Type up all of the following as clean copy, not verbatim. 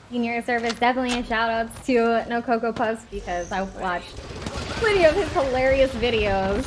Senior service, definitely a shout out to No Coco Puffs because I watched plenty of his hilarious videos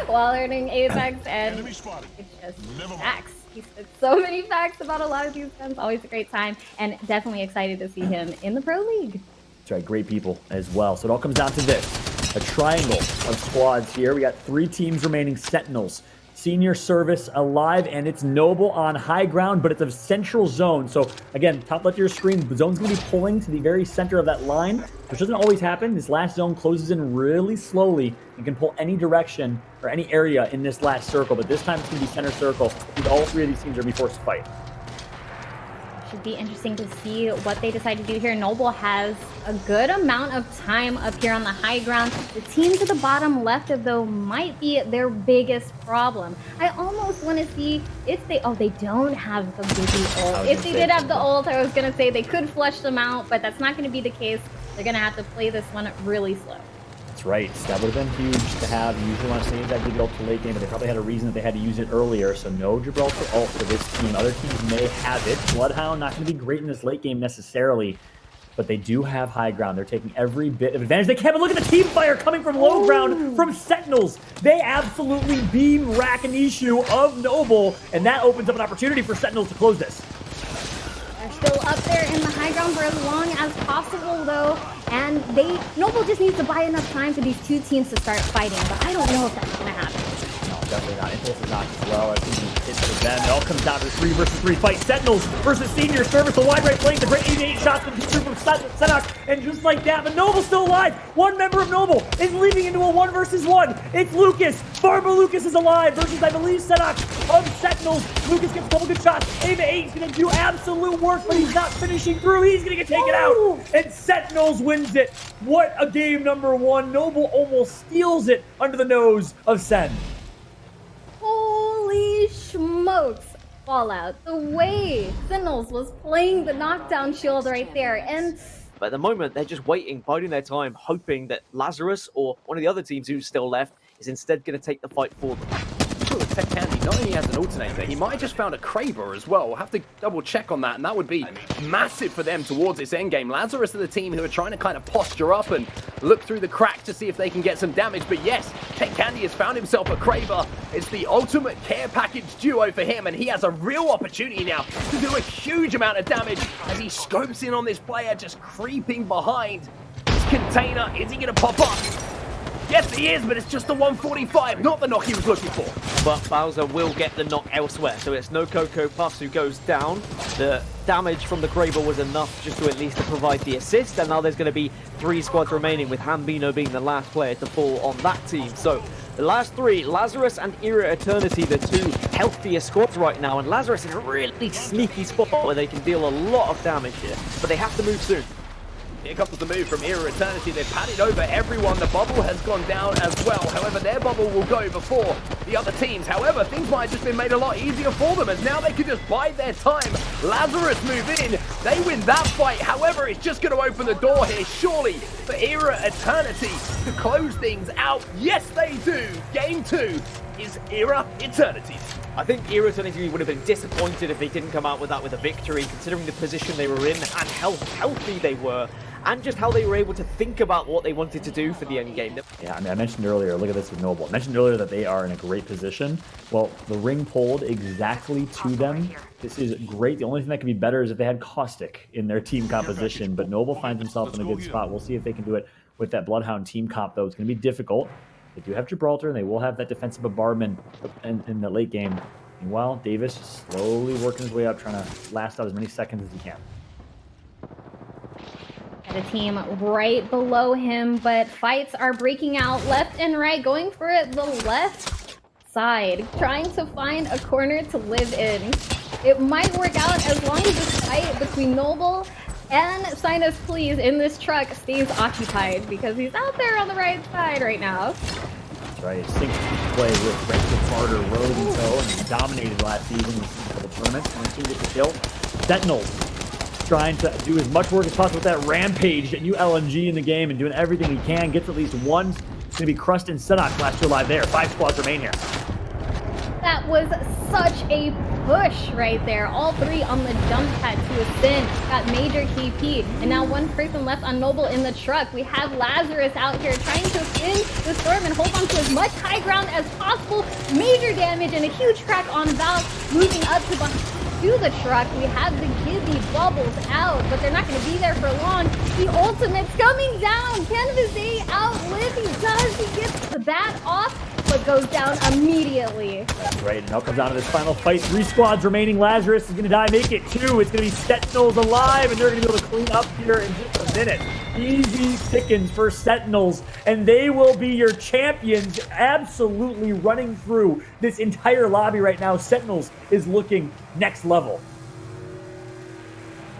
while learning Apex, and it's just facts. He said so many facts about a lot of these guns. Always a great time, and definitely excited to see him in the Pro League. That's right, great people as well. So it all comes down to this. A triangle of squads here. We got 3 teams remaining. Sentinels, Senior Service, Alive, and it's Noble on high ground, but it's a central zone. So again, top left of your screen, the zone's going to be pulling to the very center of that line, which doesn't always happen. This last zone closes in really slowly and can pull any direction or any area in this last circle, but this time it's going to be center circle. All 3 of these teams are going to be forced to fight. Should be interesting to see what they decide to do here. Noble has a good amount of time up here on the high ground. The team to the bottom left of though might be their biggest problem. I almost want to see if they don't have the Biggie ult. If they did have the ult, I was going to say they could flush them out, but that's not going to be the case. They're going to have to play this one really slow. That's right. That would have been huge to have. You usually want to save that Biggie ult to late game, but they probably had a reason that they had to use it earlier. So no Gibraltar ult for this team. Other teams may have it. Bloodhound not going to be great in this late game necessarily, but they do have high ground. They're taking every bit of advantage they can. But look at the team fire coming from low ground from Sentinels. They absolutely beam Rakanishu of Noble, and that opens up an opportunity for Sentinels to close this. They're still up there in the high ground for as long as possible, though. And Noble just needs to buy enough time for these 2 teams to start fighting, but I don't know if that's going to happen. No, definitely not. Impulse is not as well. I think it's for them. It all comes down to a 3 versus 3 fight. Sentinels versus Senior Service. The wide right flank. The great 88 shots from Senok. And just like that, but Noble's still alive. One member of Noble is leading into a 1 versus 1. It's Lucas. Farmer Lucas is alive versus, I believe, Senok of Sentinels. Lucas gets double good shots. Ava 8 is going to do absolute work, but he's not finishing through. He's going to get taken out. And Sentinels wins it. What a game number 1. Noble almost steals it under the nose of Sen. Holy smokes. Fallout. The way Sentinels was playing the knockdown shield right there. But at the moment, they're just waiting, biding their time, hoping that Lazarus or one of the other teams who's still left is instead going to take the fight for them. Sure, Tech Candy not only has an alternator, he might have just found a Kraber as well. We'll have to double check on that, and that would be massive for them towards this endgame. Lazarus are the team who are trying to kind of posture up and look through the cracks to see if they can get some damage. But yes, Tech Candy has found himself a Kraber. It's the ultimate care package duo for him, and he has a real opportunity now to do a huge amount of damage as he scopes in on this player just creeping behind his container. Is he going to pop up? Yes, he is, but it's just the 145, not the knock he was looking for. But Bowser will get the knock elsewhere, so it's no Coco Puffs who goes down. The damage from the Kraber was enough just to at least provide the assist, and now there's going to be 3 squads remaining, with Hambino being the last player to fall on that team. So the last 3, Lazarus and Era Eternity, the 2 healthiest squads right now, and Lazarus in a really sneaky spot where they can deal a lot of damage here, but they have to move soon. Here comes the move from Era Eternity. They've padded over everyone. The bubble has gone down as well. However, their bubble will go before the other teams. However, things might have just been made a lot easier for them, as now they can just bide their time. Lazarus move in. They win that fight. However, it's just going to open the door here, surely, for Era Eternity to close things out. Yes, they do. Game 2 is Era Eternity. I think Era Eternity would have been disappointed if they didn't come out with that with a victory, considering the position they were in and how healthy they were, and just how they were able to think about what they wanted to do for the end game. Yeah, I mean, I mentioned earlier, look at this with Noble. I mentioned earlier that they are in a great position. Well, the ring pulled exactly to them. This is great. The only thing that could be better is if they had Caustic in their team composition, but Noble finds himself in a good spot. We'll see if they can do it with that Bloodhound team comp, though. It's going to be difficult. They do have Gibraltar, and they will have that defensive bombardment in the late game. Meanwhile, Davis is slowly working his way up, trying to last out as many seconds as he can. The team right below him, but fights are breaking out left and right, going for it the left side, trying to find a corner to live in. It might work out as long as this fight between Noble and Sinus Please in this truck stays occupied, because he's out there on the right side right now. That's right. Sinks play with Rachel Carter, Road and Toe, and he dominated last season in the tournament, and he get the kill. Sentinels trying to do as much work as possible with that Rampage and LNG in the game, and doing everything he can. Gets at least one. It's going to be Crust and Senok last 2 alive there. 5 squads remain here. That was such a push right there. All three on the jump pad to ascend. Got major KP. And now one person left on Noble in the truck. We have Lazarus out here trying to ascend the storm and hold on to as much high ground as possible. Major damage and a huge crack on Valve. Moving up to the truck. We have the Gibby bubbles out, but they're not going to be there for long. The ultimate's coming down. Can Vizay outlive? He does. He gets the bat off, but goes down immediately. That's right, and now comes down to this final fight. 3 squads remaining. Lazarus is going to die. Make it 2. It's going to be Sentinels alive, and they're going to be able to clean up here in just a minute. Easy pickings for Sentinels, and they will be your champions, absolutely running through this entire lobby right now. Sentinels is looking next level.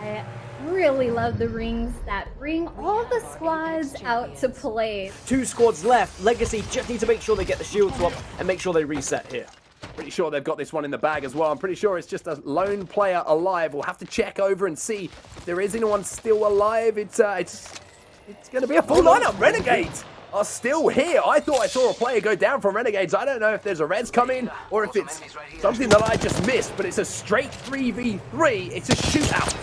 I really love the rings that bring all the squads out to play. 2 squads left. Legacy just need to make sure they get the shield swap and make sure they reset here. Pretty sure they've got this one in the bag as well. I'm pretty sure it's just a lone player alive. We'll have to check over and see if there is anyone still alive. It's going to be a full lineup. Renegades are still here. I thought I saw a player go down from Renegades. I don't know if there's a res come in or if it's something that I just missed, but it's a straight 3v3. It's a shootout.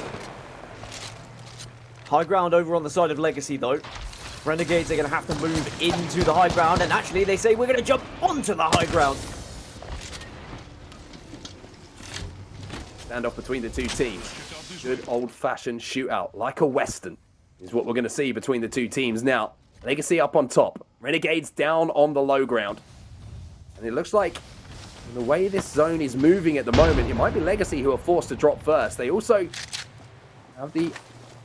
High ground over on the side of Legacy, though. Renegades are going to have to move into the high ground, and actually they say we're going to jump onto the high ground. Standoff between the two teams. Good old-fashioned shootout, like a Western, is what we're going to see between the two teams. Now, Legacy up on top. Renegades down on the low ground. And it looks like the way this zone is moving at the moment, it might be Legacy who are forced to drop first. They also have the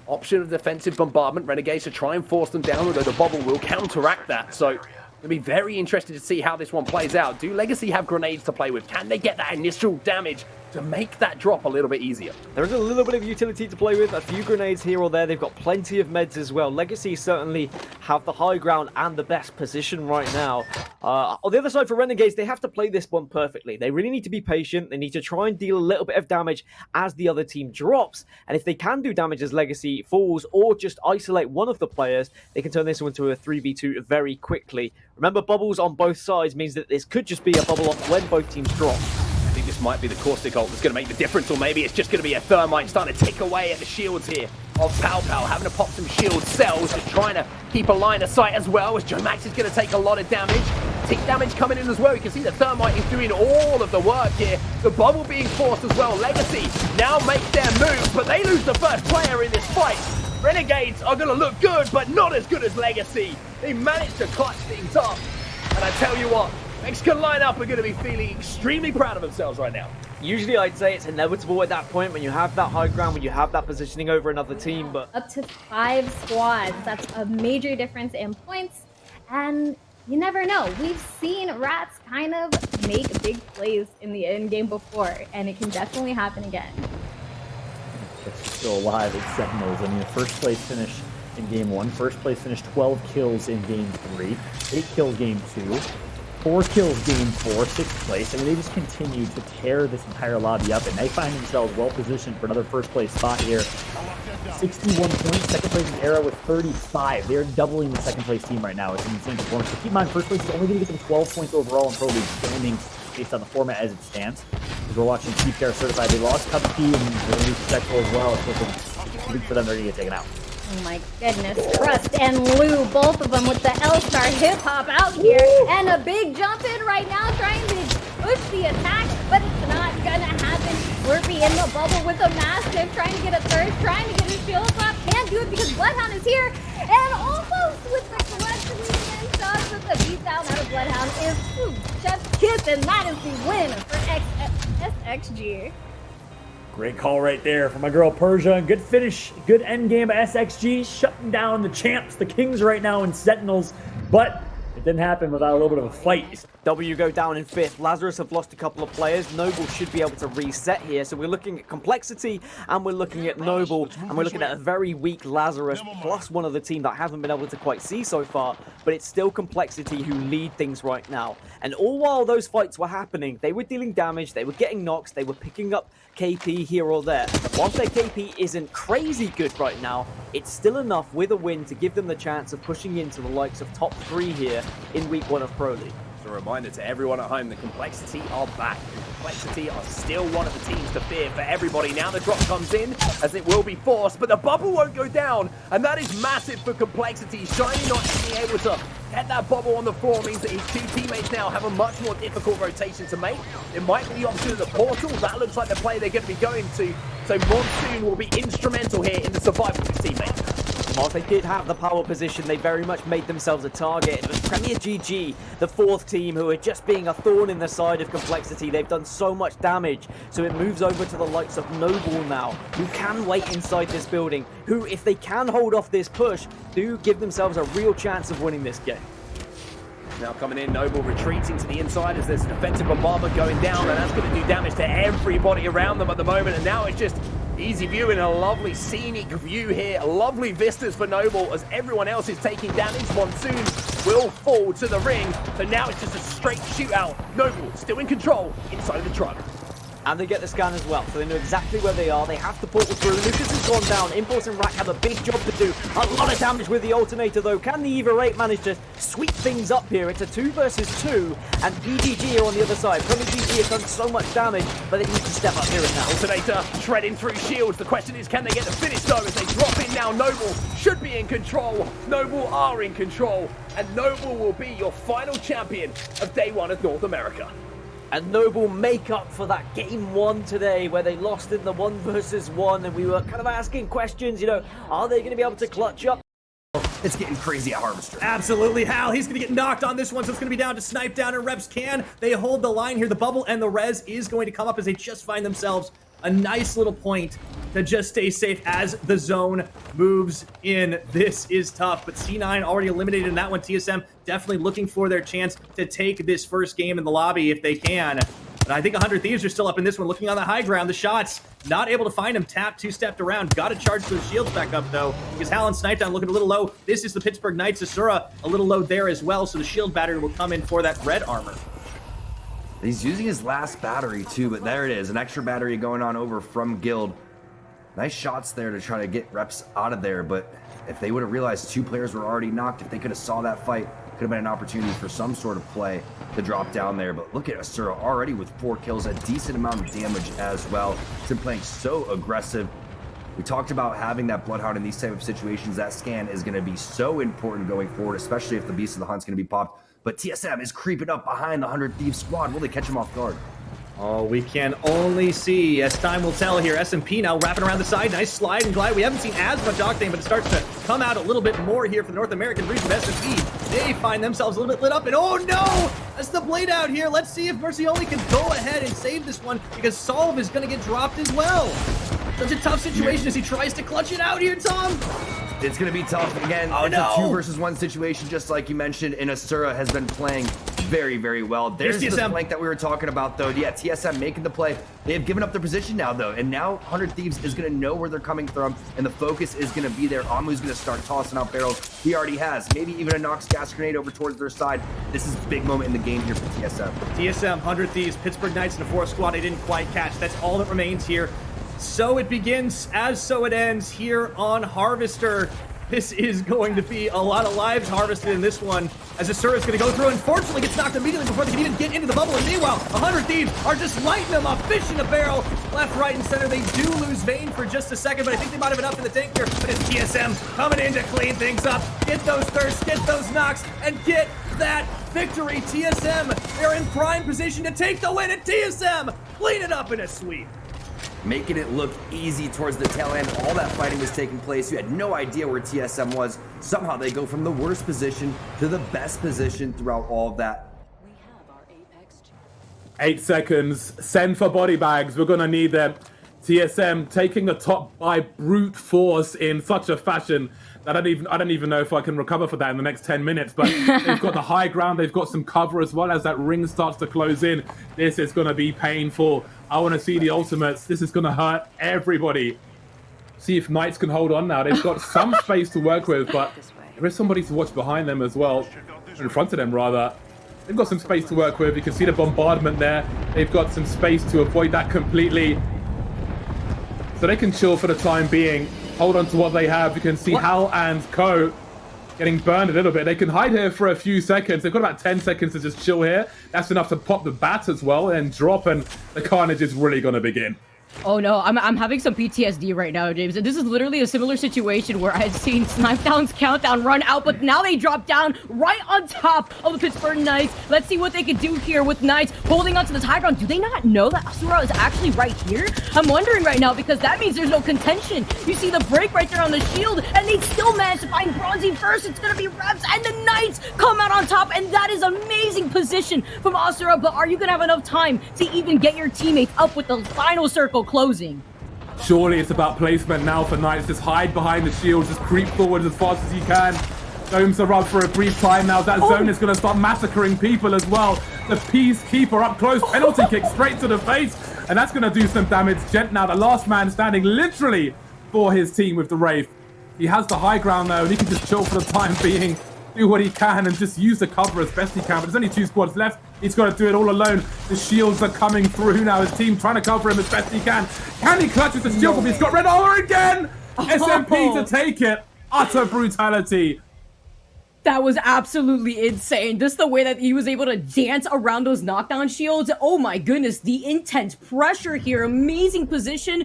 option of defensive bombardment. Renegades to try and force them down, although the bubble will counteract that. So it'll be very interesting to see how this one plays out. Do Legacy have grenades to play with? Can they get that initial damage to make that drop a little bit easier? There is a little bit of utility to play with, a few grenades here or there. They've got plenty of meds as well. Legacy certainly have the high ground and the best position right now. On the other side for Renegades, they have to play this one perfectly. They really need to be patient. They need to try and deal a little bit of damage as the other team drops. And if they can do damage as Legacy falls or just isolate one of the players, they can turn this into a 3v2 very quickly. Remember, bubbles on both sides means that this could just be a bubble off when both teams drop. I think this might be the caustic ult that's going to make the difference, or maybe it's just going to be a thermite starting to tick away at the shields here of Pow Pow, having to pop some shield cells, just trying to keep a line of sight as well, as Joe Max is going to take a lot of damage. Tick damage coming in as well. You can see the thermite is doing all of the work here. The bubble being forced as well. Legacy now makes their move, but they lose the first player in this fight. Renegades are going to look good, but not as good as Legacy. They managed to clutch things up, and I tell you what, Mexican lineup are going to be feeling extremely proud of themselves right now. Usually I'd say it's inevitable at that point when you have that high ground, when you have that positioning over another team, but Up to 5 squads. That's a major difference in points. And you never know. We've seen Rats kind of make big plays in the end game before, and it can definitely happen again. It's still alive at Sentinels. I mean, the first place finish in game 1. First place finished 12 kills in game 3. 8 kills game 2. 4 kills game 4, 6th place. I mean, they just continue to tear this entire lobby up, and they find themselves well positioned for another first place spot here. 61 points, second place is Era with 35. They're doubling the second place team right now. It's an insane performance. But keep in mind, first place is only going to get them 12 points overall in Pro League standings based on the format as it stands. As we're watching TPR certified, they lost Cup Key and they're going to be successful as well. It's big for them, they're going to get taken out. Oh my goodness. Crust and Lou, both of them with the L-Star hip-hop out here. And a big jump in right now, trying to push the attack, but it's not gonna happen. Slurpee in the bubble with a massive, trying to get a third, trying to get a shield pop. Can't do it because Bloodhound is here. And almost with the collection and shots with the beatdown out of Bloodhound is Chef's Kiss, and that is the win for SXG. Great call right there from my girl Persia. Good finish, good end game by SXG, shutting down the champs, the kings right now in Sentinels, but it didn't happen without a little bit of a fight. W go down in 5th. Lazarus have lost a couple of players. Noble should be able to reset here. So we're looking at Complexity and we're looking at Noble and we're looking at a very weak Lazarus plus one of the team that I haven't been able to quite see so far, but it's still Complexity who lead things right now. And all while those fights were happening, they were dealing damage, they were getting knocks, they were picking up KP here or there. Whilst their KP isn't crazy good right now, it's still enough with a win to give them the chance of pushing into the likes of top 3 here in week 1 of Pro League. A reminder to everyone at home, the Complexity are back. Complexity are still one of the teams to fear for everybody. Now the drop comes in, as it will be forced, but the bubble won't go down, and that is massive for Complexity. Shiny not being able to get that bubble on the floor means that his two teammates now have a much more difficult rotation to make. It might be the option of the portal. That looks like the play they're going to be going to. So Monsoon will be instrumental here in the survival of his teammates. Whilst they did have the power position, they very much made themselves a target. It was Premier GG, the fourth team, who are just being a thorn in the side of Complexity. They've done so much damage, so it moves over to the likes of Noble now, who can wait inside this building, who, if they can hold off this push, do give themselves a real chance of winning this game. Now coming in, Noble retreating to the inside as there's an offensive bombardment going down, and that's going to do damage to everybody around them at the moment, and now it's just easy view in a lovely scenic view here. Lovely vistas for Noble as everyone else is taking damage. Monsoon will fall to the ring, but now it's just a straight shootout. Noble still in control inside of the truck. And they get the scan as well, so they know exactly where they are. They have to portal through. Lucas has gone down. Impulse and Rack have a big job to do. A lot of damage with the alternator, though. Can the Eva 8 manage to sweep things up here? It's a 2 versus 2, and PGG are on the other side. Premier GG have done so much damage, but they need to step up here and now. Alternator shredding through shields. The question is, can they get the finish, though, as they drop in now? Noble should be in control. Noble are in control, and Noble will be your final champion of Day 1 of North America. And Noble make up for that game 1 today, where they lost in the 1 versus 1, and we were kind of asking questions, you know, are they going to be able to clutch up? It's getting crazy at Harvester. Absolutely, Hal. He's going to get knocked on this one, so it's going to be down to Snipe Down, and Reps can. They hold the line here. The bubble and the res is going to come up as they just find themselves a nice little point to just stay safe as the zone moves in. This is tough, but C9 already eliminated in that one. TSM definitely looking for their chance to take this first game in the lobby if they can. But I think 100 Thieves are still up in this one, looking on the high ground. The shots, not able to find him. Tap, 2-stepped around. Got to charge those shields back up, though, because Hal and Snipe Down looking a little low. This is the Pittsburgh Knights. Asura a little low there as well, so the shield battery will come in for that red armor. He's using his last battery too, but there it is. An extra battery going on over from Guild. Nice shots there to try to get Reps out of there, but if they would have realized 2 players were already knocked, if they could have saw that fight, could have been an opportunity for some sort of play to drop down there. But look at Asura already with 4 kills, a decent amount of damage as well. He's been playing so aggressive. We talked about having that Bloodhound in these type of situations. That scan is going to be so important going forward, especially if the Beast of the Hunt's going to be popped. But TSM is creeping up behind the 100 Thieves squad. Will they catch him off guard? Oh, we can only see as time will tell here. SMP now wrapping around the side. Nice slide and glide. We haven't seen as much Octane, but it starts to come out a little bit more here for the North American region of SMP. They find themselves a little bit lit up, and oh no! That's the blade out here. Let's see if Mercy Only can go ahead and save this one, because Solve is going to get dropped as well. Such a tough situation as he tries to clutch it out here, Tom. It's going to be tough. Again, it's a 2 versus 1 situation, just like you mentioned, and Asura has been playing very, very well. There's the flank that we were talking about, though. Yeah, TSM making the play. They have given up their position now, though, and now 100 Thieves is going to know where they're coming from, and the focus is going to be there. Amu's going to start tossing out barrels. He already has. Maybe even a Nox gas grenade over towards their side. This is a big moment in the game here for TSM. TSM, 100 Thieves, Pittsburgh Knights, and a 4th squad they didn't quite catch. That's all that remains here. So it begins, as so it ends here on Harvester. This is going to be a lot of lives harvested in this one, as Asura is going to go through. Unfortunately, gets knocked immediately before they can even get into the bubble. And meanwhile, 100 Thieves are just lighting them up, fish in a barrel. Left, right, and center. They do lose Vayne for just a second, but I think they might have been up in the tank here. But it's TSM coming in to clean things up, get those thirsts, get those knocks, and get that victory. TSM, they're in prime position to take the win, and TSM clean it up in a sweep. Making it look easy towards the tail end. All that fighting was taking place. You had no idea where TSM was. Somehow they go from the worst position to the best position throughout all of that. 8 seconds. Send for body bags. We're going to need them. TSM taking the top by brute force in such a fashion that I don't even know if I can recover for that in the next 10 minutes. But they've got the high ground. They've got some cover as well as that ring starts to close in. This is going to be painful. I want to see the ultimates. This is going to hurt everybody. See if Knights can hold on now. They've got some space to work with, but there is somebody to watch behind them as well. In front of them, rather. They've got some space to work with. You can see the bombardment there. They've got some space to avoid that completely. So they can chill for the time being. Hold on to what they have. You can see Hal and Co. getting burned a little bit. They can hide here for a few seconds. They've got about 10 seconds to just chill here. That's enough to pop the bat as well and drop, and the carnage is really going to begin. Oh no, I'm having some PTSD right now, James. And this is literally a similar situation where I had seen Snipe Down's countdown run out, but now they drop down right on top of the Pittsburgh Knights. Let's see what they can do here with Knights holding onto the high ground. Do they not know that Asura is actually right here? I'm wondering right now because that means there's no contention. You see the break right there on the shield, and they still manage to find Bronzy first. It's gonna be Reps, and the Knights come out on top, and that is amazing position from Asura. But are you gonna have enough time to even get your teammates up with the final circle closing? Surely it's about placement now for Knights. Just hide behind the shield, just creep forward as fast as you can. Domes are up for a brief time now. That zone is going to start massacring people as well. The Peacekeeper up close, penalty kick straight to the face, and that's going to do some damage. Gent now, the last man standing literally for his team with the Wraith. He has the high ground though, and he can just chill for the time being, do what he can, and just use the cover as best he can. But there's only 2 squads left. He's got to do it all alone. The shields are coming through now. His team trying to cover him as best he can. Can he clutch with the shield? He's got red armor again! SMP to take it. Utter brutality. That was absolutely insane. Just the way that he was able to dance around those knockdown shields. Oh my goodness, the intense pressure here. Amazing position.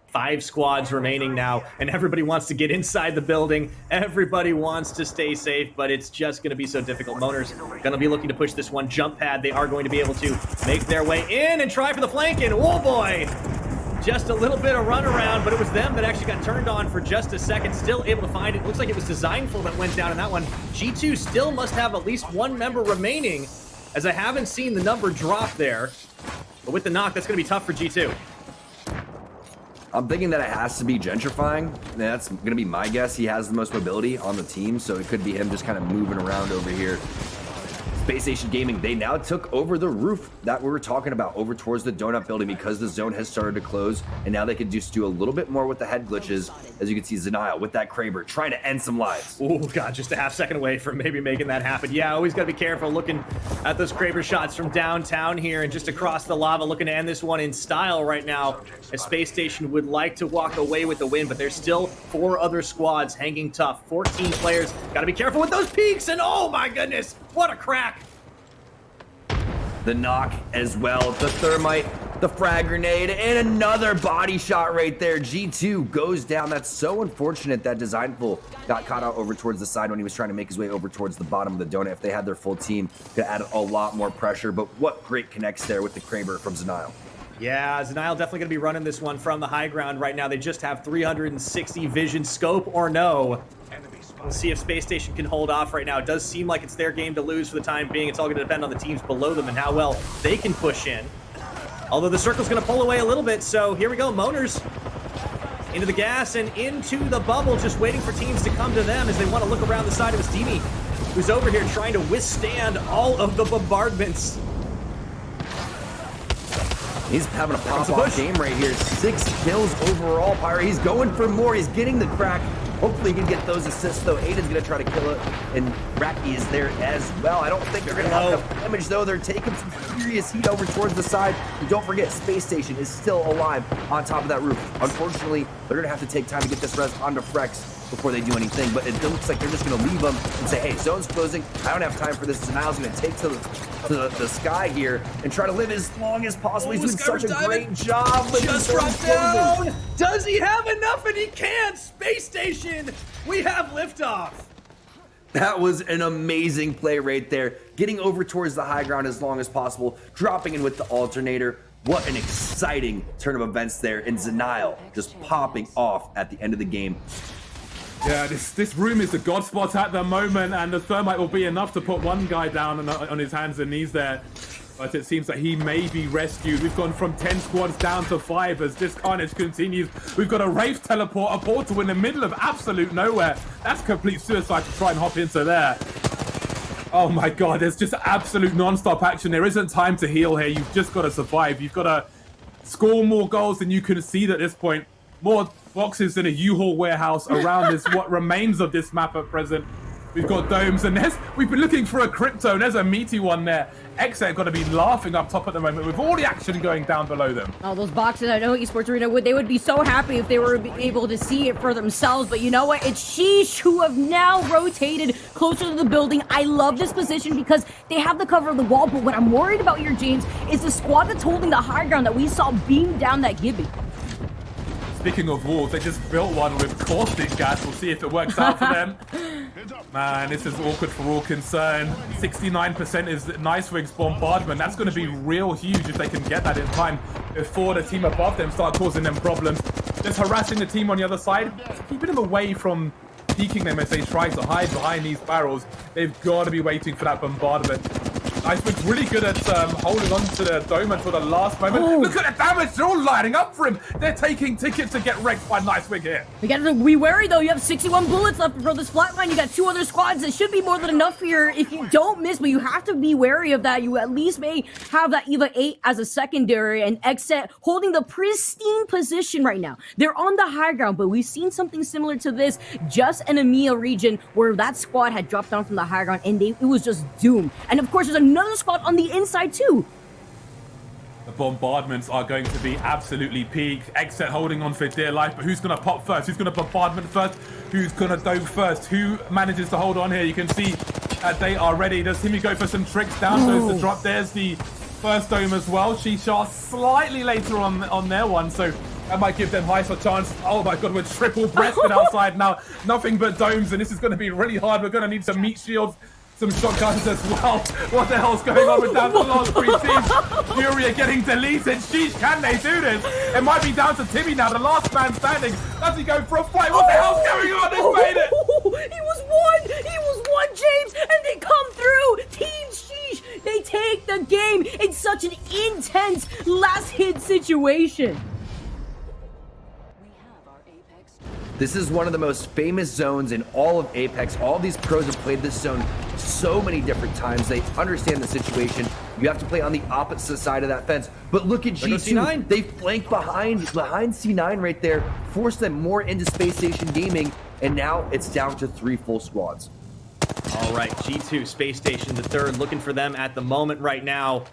5 squads remaining now, and everybody wants to get inside the building. Everybody wants to stay safe, but it's just going to be so difficult. Moner's going to be looking to push this one. Jump pad, they are going to be able to make their way in and try for the flank, and oh boy! Just a little bit of runaround, but it was them that actually got turned on for just a second. Still able to find it. Looks like it was Designful that went down in that one. G2 still must have at least 1 member remaining, as I haven't seen the number drop there. But with the knock, that's going to be tough for G2. I'm thinking that it has to be gentrifying. That's going to be my guess. He has the most mobility on the team, so it could be him just kind of moving around over here. Spacestation Gaming, they now took over the roof that we were talking about over towards the donut building because the zone has started to close, and now they can just do a little bit more with the head glitches. As you can see, Zenile with that Kraber trying to end some lives. Oh god, just a half second away from maybe making that happen. Yeah, always gotta be careful looking at those Kraber shots from downtown here and just across the lava, looking to end this one in style right now. As Space Station would like to walk away with the win, but there's still 4 other squads hanging tough. 14 players, gotta be careful with those peaks, and oh my goodness, what a crack! The knock as well, the thermite, the frag grenade, and another body shot right there. G2 goes down. That's so unfortunate that Designful got caught out over towards the side when he was trying to make his way over towards the bottom of the donut. If they had their full team, could add a lot more pressure, but what great connects there with the Kraber from Zenile. Yeah, Zenile definitely going to be running this one from the high ground right now. They just have 360 vision, scope or no. We'll see if Space Station can hold off right now. It does seem like it's their game to lose for the time being. It's all going to depend on the teams below them and how well they can push in. Although the circle's going to pull away a little bit, so here we go. Moners into the gas and into the bubble, just waiting for teams to come to them as they want to look around the side of Steamy, who's over here trying to withstand all of the bombardments. He's having a pop-off game right here. 6 kills overall, Pyre. He's going for more. He's getting the crack. Hopefully he can get those assists, though. Aiden's going to try to kill it, and Raki is there as well. I don't think they're going to have enough damage, though. They're taking some serious heat over towards the side. And don't forget, Space Station is still alive on top of that roof. Unfortunately, they're going to have to take time to get this res onto Frex before they do anything, but it looks like they're just going to leave them and say, hey, zone's closing. I don't have time for this. Zenile's going to take to the sky here and try to live as long as possible. He's doing such a great job. Just dropped down. Does he have enough? And he can. Space Station, we have liftoff. That was an amazing play right there. Getting over towards the high ground as long as possible, dropping in with the alternator. What an exciting turn of events there. And Zenile just popping off at the end of the game. Yeah, this room is a god spot at the moment, and the thermite will be enough to put one guy down on his hands and knees there. But it seems that he may be rescued. We've gone from 10 squads down to 5 as this carnage continues. We've got a Wraith teleport, a portal in the middle of absolute nowhere. That's complete suicide to try and hop into there. Oh my god, there's just absolute non-stop action. There isn't time to heal here. You've just got to survive. You've got to score more goals than you can see at this point. More boxes than a U-Haul warehouse around this, what remains of this map at present. We've got domes, and we've been looking for a crypto, and there's a meaty one there. Exa got to be laughing up top at the moment with all the action going down below them. Oh, those boxes, I know Esports Arena they would be so happy if they were able to see it for themselves, but you know what? It's Sheesh who have now rotated closer to the building. I love this position because they have the cover of the wall, but what I'm worried about here, James, is the squad that's holding the high ground that we saw beam down that Gibby. Speaking of walls, they just built one with caustic gas. We'll see if it works out for them. Man, this is awkward for all concerned. 69% is Nicewig's bombardment. That's going to be real huge if they can get that in time before the team above them start causing them problems. Just harassing the team on the other side, keeping them away from peeking them as they try to hide behind these barrels. They've got to be waiting for that bombardment. Nicewig's really good at holding on to the dome until the last moment. Oh. Look at the damage, they're all lining up for him. They're taking tickets to get wrecked by Nicewig here. You gotta be wary though, you have 61 bullets left for this flatline, you got 2 other squads, it should be more than enough here if you don't miss, but you have to be wary of that. You at least may have that EVA 8 as a secondary, and Exet holding the pristine position right now. They're on the high ground, but we've seen something similar to this just in EMEA region where that squad had dropped down from the high ground and it was just doomed. And of course, there's another squad on the inside too. The bombardments are going to be absolutely peak. Exet holding on for dear life, but who's going to pop first? Who's going to bombardment first? Who's going to dome first? Who manages to hold on here? You can see that they are ready. Does Timmy go for some tricks? Down goes the drop. There's the first dome as well. She shot slightly later on their one, so that might give them Heiss a chance. Oh my god, we're triple breasted outside now. Nothing but domes, and this is going to be really hard. We're going to need some meat shields, some shotguns as well. What the hell's going on with down to the last 3 teams? Fury are getting deleted. Sheesh, can they do this? It might be down to Timmy now, the last man standing. Does he go for a fight? What the hell's going on? They made it! He was one, James, and they come through. Team Sheesh, they take the game in such an intense last hit situation. This is one of the most famous zones in all of Apex. All of these pros have played this zone so many different times. They understand the situation. You have to play on the opposite side of that fence. But look at G2. They flank behind C9 right there, force them more into Space Station Gaming, and now it's down to 3 full squads. All right, G2, Space Station, the third, looking for them at the moment right now.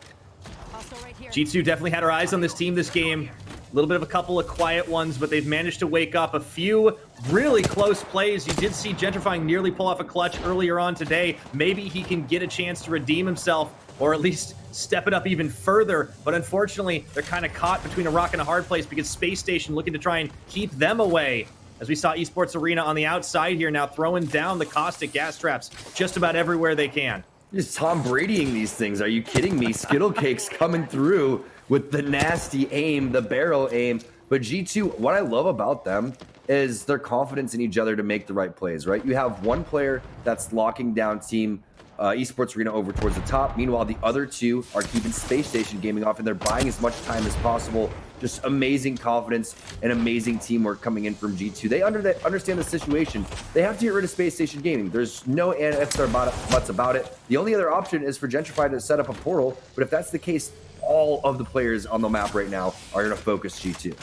G2 definitely had her eyes on this team this game. A little bit of a couple of quiet ones, but they've managed to wake up. A few really close plays. You did see Gentrifying nearly pull off a clutch earlier on today. Maybe he can get a chance to redeem himself, or at least step it up even further. But unfortunately, they're kind of caught between a rock and a hard place because Space Station looking to try and keep them away. As we saw Esports Arena on the outside here now throwing down the caustic gas traps just about everywhere they can. Just Tom Bradying these things. Are you kidding me? Skittle Cakes coming through with the nasty aim, the barrel aim. But G2, what I love about them is their confidence in each other to make the right plays, right? You have one player that's locking down team Esports Arena over towards the top. Meanwhile, the other 2 are keeping Space Station Gaming off, and they're buying as much time as possible. Just amazing confidence and amazing teamwork coming in from G2. They understand the situation. They have to get rid of Space Station Gaming. There's no ifs or buts about it. The only other option is for Gentrify to set up a portal, but if that's the case, all of the players on the map right now are going to focus G2.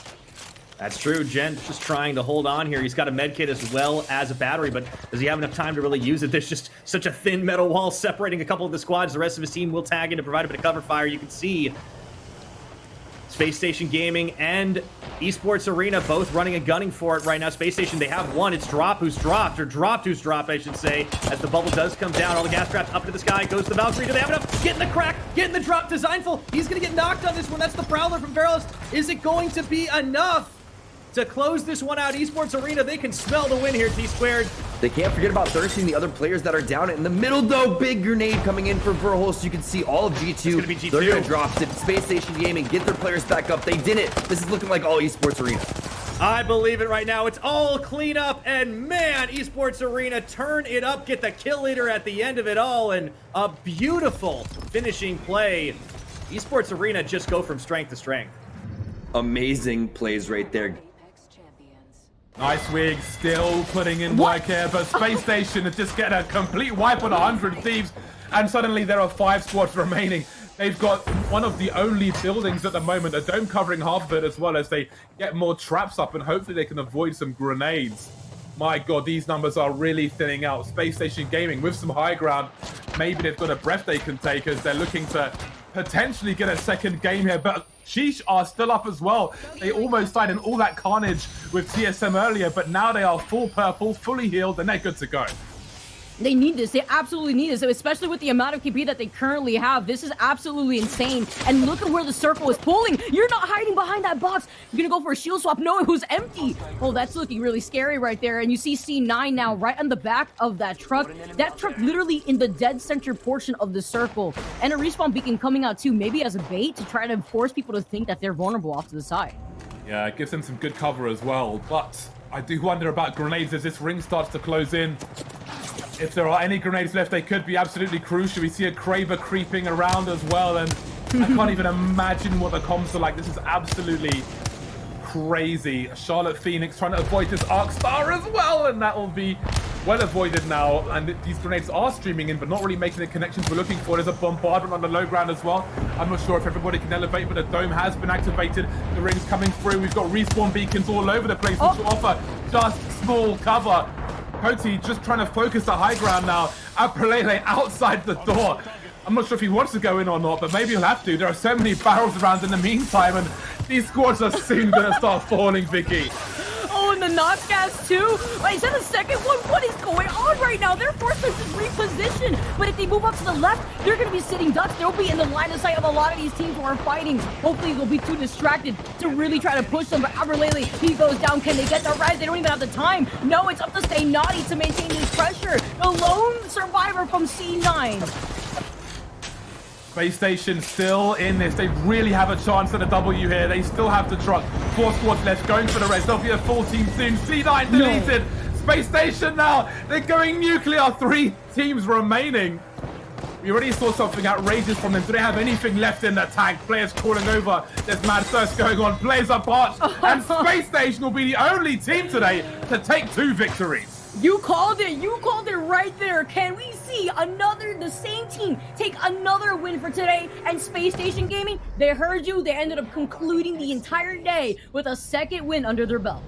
That's true. Gent just trying to hold on here. He's got a med kit as well as a battery, but does he have enough time to really use it? There's just such a thin metal wall separating a couple of the squads. The rest of his team will tag in to provide a bit of cover fire. You can see Space Station Gaming and Esports Arena both running and gunning for it right now. Space Station, they have one. It's Drop who's dropped, or Dropped who's dropped, I should say, as the bubble does come down. All the gas traps up into the sky. Goes to the Valkyrie. Do they have enough? Getting the crack, getting the drop. Designful. He's going to get knocked on this one. That's the Prowler from Feralist. Is it going to be enough to close this one out? Esports Arena, they can smell the win here, T-Squared. They can't forget about thirsting the other players that are down in the middle, though. Big grenade coming in for Verholst. You can see all of G2. It's gonna be G2. They're going to drop it. Space Station Gaming, get their players back up. They did it. This is looking like all Esports Arena. I believe it right now. It's all clean up, and man, Esports Arena, turn it up, get the kill leader at the end of it all, and a beautiful finishing play. Esports Arena just go from strength to strength. Amazing plays right there. Nicewig still putting in work here, but Space Station is just getting a complete wipe on 100 Thieves, and suddenly there are 5 squads remaining. They've got one of the only buildings at the moment, a dome covering half of it, as well as they get more traps up, and hopefully they can avoid some grenades. My god, these numbers are really thinning out. Space Station Gaming with some high ground. maybe they've got a breath they can take as they're looking to potentially get a second game here. But Sheesh are still up as well. They almost died in all that carnage with TSM earlier, but now they are full purple, fully healed, and they're good to go. They need this. They absolutely need this, especially with the amount of KP that they currently have. This is absolutely insane. And look at where the circle is pulling. You're not hiding behind that box. You're going to go for a shield swap. No, it was empty. Oh, that's looking really scary right there. And you see C9 now right on the back of that truck. That truck literally in the dead center portion of the circle. And a respawn beacon coming out too, maybe as a bait to try to force people to think that they're vulnerable off to the side. Yeah, it gives them some good cover as well. But I do wonder about grenades as this ring starts to close in. If there are any grenades left, they could be absolutely crucial. We see a Kraber creeping around as well, and I can't even imagine what the comms are like. This is absolutely crazy. Charlotte Phoenix trying to avoid this Arc Star as well, and that will be well avoided now. And these grenades are streaming in, but not really making the connections we're looking for. There's a bombardment on the low ground as well. I'm not sure if everybody can elevate, but the dome has been activated. The ring's coming through. We've got respawn beacons all over the place, which will offer just small cover. Cody just trying to focus the high ground now. Apelele outside the door. I'm not sure if he wants to go in or not, but maybe he'll have to. There are so many barrels around in the meantime, and these squads are soon going to start falling, Vicky. Oh, and the knock gas too? Wait, is that the second one? What is going on right now? They're forced to just reposition. But if they move up to the left, they're going to be sitting ducks. They'll be in the line of sight of a lot of these teams who are fighting. Hopefully, they'll be too distracted to really try to push them. But Aberlele, he goes down. Can they get the res? They don't even have the time. No, it's up to Stay Naughty to maintain this pressure. The lone survivor from C9. Space Station still in this. They really have a chance at a W here. They still have the truck. 4 squads left, going for the rest. There'll be a full team soon. C9 deleted. No. Space Station now. They're going nuclear. 3 teams remaining. We already saw something outrageous from them. Do they have anything left in the tank? Players crawling over. There's mad thirst going on. Players are parched. And Space Station will be the only team today to take 2 victories. You called it. You called it right there. Can we see the same team take another win for today? And Space Station Gaming, they heard you. They ended up concluding the entire day with a second win under their belt.